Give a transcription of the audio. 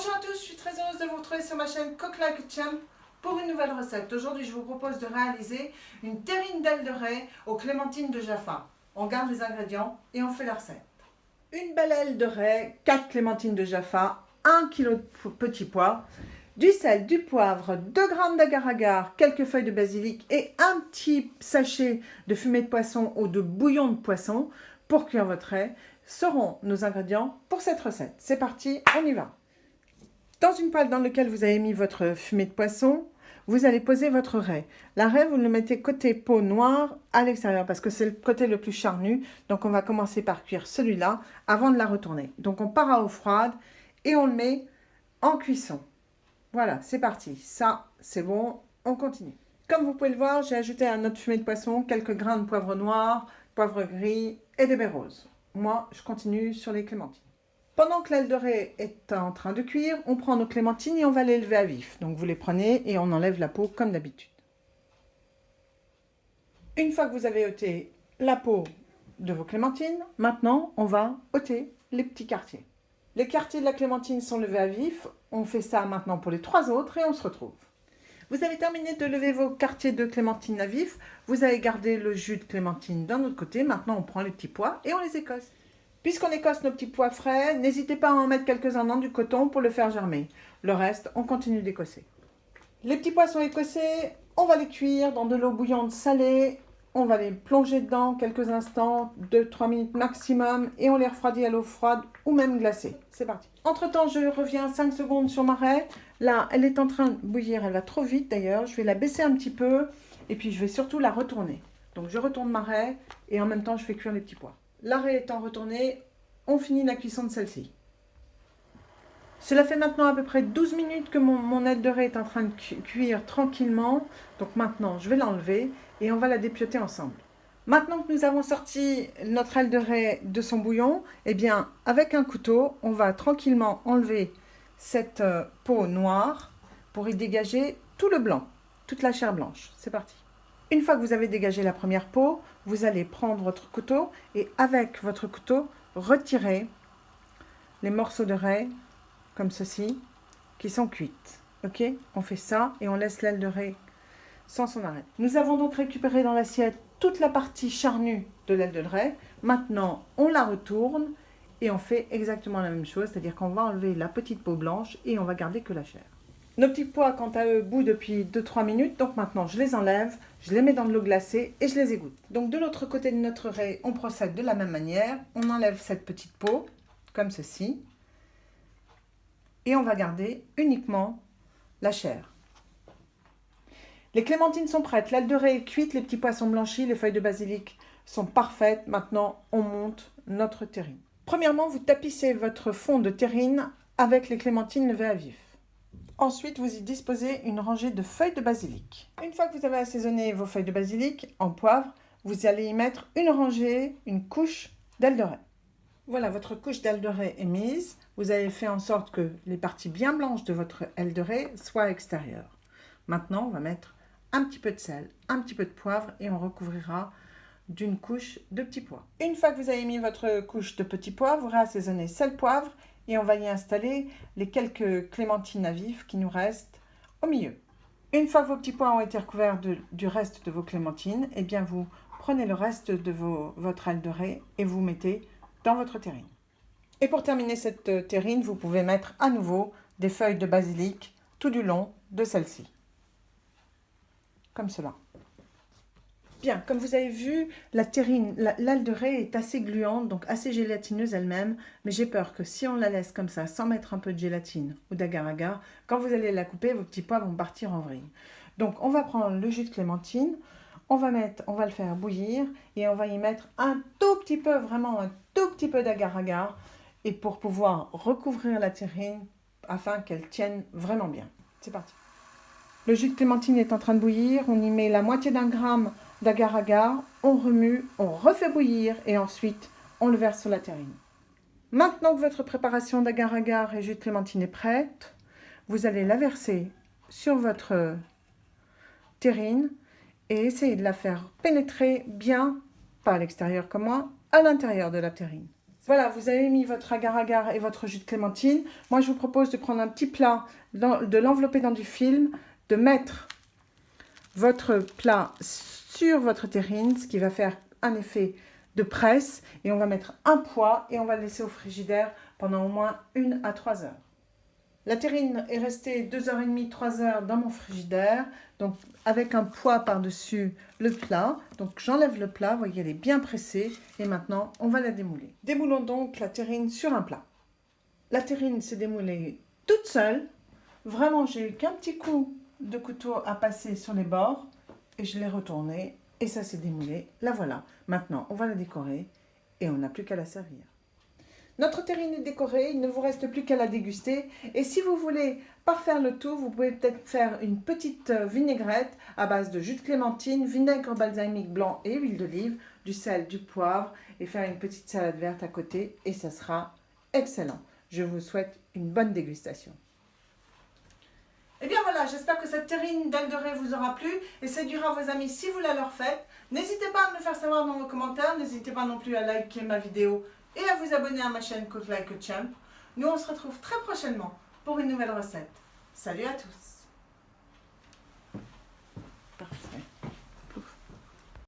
Bonjour à tous, je suis très heureuse de vous retrouver sur ma chaîne Cook Like a Champ pour une nouvelle recette. Aujourd'hui, je vous propose de réaliser une terrine d'ailes de raie aux clémentines de Jaffa. On garde les ingrédients et on fait la recette. Une belle aile de raie, 4 clémentines de Jaffa, 1 kg de petits pois, du sel, du poivre, 2 g d'agar-agar, quelques feuilles de basilic et un petit sachet de fumée de poisson ou de bouillon de poisson pour cuire votre raie seront nos ingrédients pour cette recette. C'est parti, on y va. Dans une poêle dans laquelle vous avez mis votre fumée de poisson, vous allez poser votre raie. La raie, vous le mettez côté peau noire à l'extérieur parce que c'est le côté le plus charnu. Donc, on va commencer par cuire celui-là avant de la retourner. Donc, on part à eau froide et on le met en cuisson. Voilà, c'est parti. Ça, c'est bon. On continue. Comme vous pouvez le voir, j'ai ajouté à notre fumée de poisson quelques grains de poivre noir, poivre gris et des baies roses. Moi, je continue sur les clémentines. Pendant que l'aile de raie est en train de cuire, on prend nos clémentines et on va les lever à vif. Donc vous les prenez et on enlève la peau comme d'habitude. Une fois que vous avez ôté la peau de vos clémentines, maintenant on va ôter les petits quartiers. Les quartiers de la clémentine sont levés à vif. On fait ça maintenant pour les 3 autres et on se retrouve. Vous avez terminé de lever vos quartiers de clémentine à vif. Vous avez gardé le jus de clémentine d'un autre côté. Maintenant on prend les petits pois et on les écosse. Puisqu'on écosse nos petits pois frais, n'hésitez pas à en mettre quelques-uns dans du coton pour le faire germer. Le reste, on continue d'écosser. Les petits pois sont écossés, on va les cuire dans de l'eau bouillante salée. On va les plonger dedans quelques instants, 2-3 minutes maximum, et on les refroidit à l'eau froide ou même glacée. C'est parti. Entre-temps, je reviens 5 secondes sur ma raie. Là, elle est en train de bouillir, elle va trop vite d'ailleurs. Je vais la baisser un petit peu, et puis je vais surtout la retourner. Donc je retourne ma raie, et en même temps, je fais cuire les petits pois. La raie étant retournée, on finit la cuisson de celle-ci. Cela fait maintenant à peu près 12 minutes que mon aile de raie est en train de cuire tranquillement. Donc maintenant, je vais l'enlever et on va la dépioter ensemble. Maintenant que nous avons sorti notre aile de raie de son bouillon, eh bien, avec un couteau, on va tranquillement enlever cette peau noire pour y dégager tout le blanc, toute la chair blanche. C'est parti. Une fois que vous avez dégagé la première peau, vous allez prendre votre couteau et avec votre couteau, retirer les morceaux de raie, comme ceci, qui sont cuites. Ok? On fait ça et on laisse l'aile de raie sans son arrêt. Nous avons donc récupéré dans l'assiette toute la partie charnue de l'aile de raie. Maintenant, on la retourne et on fait exactement la même chose, c'est-à-dire qu'on va enlever la petite peau blanche et on va garder que la chair. Nos petits pois, quant à eux, bouent depuis 2-3 minutes. Donc maintenant, je les enlève, je les mets dans de l'eau glacée et je les égoutte. Donc de l'autre côté de notre raie, on procède de la même manière. On enlève cette petite peau, comme ceci. Et on va garder uniquement la chair. Les clémentines sont prêtes. L'aile de raie est cuite, les petits pois sont blanchis, les feuilles de basilic sont parfaites. Maintenant, on monte notre terrine. Premièrement, vous tapissez votre fond de terrine avec les clémentines levées à vif. Ensuite, vous y disposez une rangée de feuilles de basilic. Une fois que vous avez assaisonné vos feuilles de basilic en poivre, vous allez y mettre une rangée, une couche d'aile de raie. Voilà, votre couche d'aile de raie est mise. Vous avez fait en sorte que les parties bien blanches de votre aile de raie soient extérieures. Maintenant, on va mettre un petit peu de sel, un petit peu de poivre et on recouvrira d'une couche de petits pois. Une fois que vous avez mis votre couche de petits pois, vous réassaisonnez sel-poivre et on va y installer les quelques clémentines à vif qui nous restent au milieu. Une fois que vos petits pois ont été recouverts du reste de vos clémentines, eh bien vous prenez le reste de votre aile de raie et vous mettez dans votre terrine. Et pour terminer cette terrine, vous pouvez mettre à nouveau des feuilles de basilic tout du long de celle-ci. Comme cela. Bien, comme vous avez vu, la terrine, l'aile de raie est assez gluante, donc assez gélatineuse elle-même, mais j'ai peur que si on la laisse comme ça, sans mettre un peu de gélatine ou d'agar-agar, quand vous allez la couper, vos petits pois vont partir en vrille. Donc on va prendre le jus de clémentine, on va le faire bouillir et on va y mettre un tout petit peu, vraiment un tout petit peu d'agar-agar, et pour pouvoir recouvrir la terrine afin qu'elle tienne vraiment bien. C'est parti. Le jus de clémentine est en train de bouillir, on y met la moitié d'un gramme d'agar-agar, on remue, on refait bouillir et ensuite on le verse sur la terrine. Maintenant que votre préparation d'agar-agar et jus de clémentine est prête, vous allez la verser sur votre terrine et essayer de la faire pénétrer bien, pas à l'extérieur comme moi, à l'intérieur de la terrine. Voilà, vous avez mis votre agar-agar et votre jus de clémentine. Moi, je vous propose de prendre un petit plat, de l'envelopper dans du film, de mettre votre plat sur votre terrine, ce qui va faire un effet de presse. Et on va mettre un poids et on va le laisser au frigidaire pendant au moins 1 à 3 heures. La terrine est restée 2h30, 3 heures dans mon frigidaire, donc avec un poids par-dessus le plat. Donc j'enlève le plat, vous voyez, elle est bien pressée et maintenant on va la démouler. Démoulons donc la terrine sur un plat. La terrine s'est démoulée toute seule. Vraiment, j'ai eu qu'un petit coup de couteau à passer sur les bords et je l'ai retournée et ça s'est démoulé. La voilà. Maintenant, on va la décorer et on n'a plus qu'à la servir. Notre terrine est décorée, il ne vous reste plus qu'à la déguster. Et si vous voulez parfaire le tout, vous pouvez peut-être faire une petite vinaigrette à base de jus de clémentine, vinaigre balsamique blanc et huile d'olive, du sel, du poivre et faire une petite salade verte à côté et ça sera excellent. Je vous souhaite une bonne dégustation. Et bien voilà, j'espère que cette terrine d'ailes de raie vous aura plu et séduira vos amis si vous la leur faites. N'hésitez pas à me le faire savoir dans vos commentaires, n'hésitez pas non plus à liker ma vidéo et à vous abonner à ma chaîne Cook Like a Champ. Nous on se retrouve très prochainement pour une nouvelle recette. Salut à tous!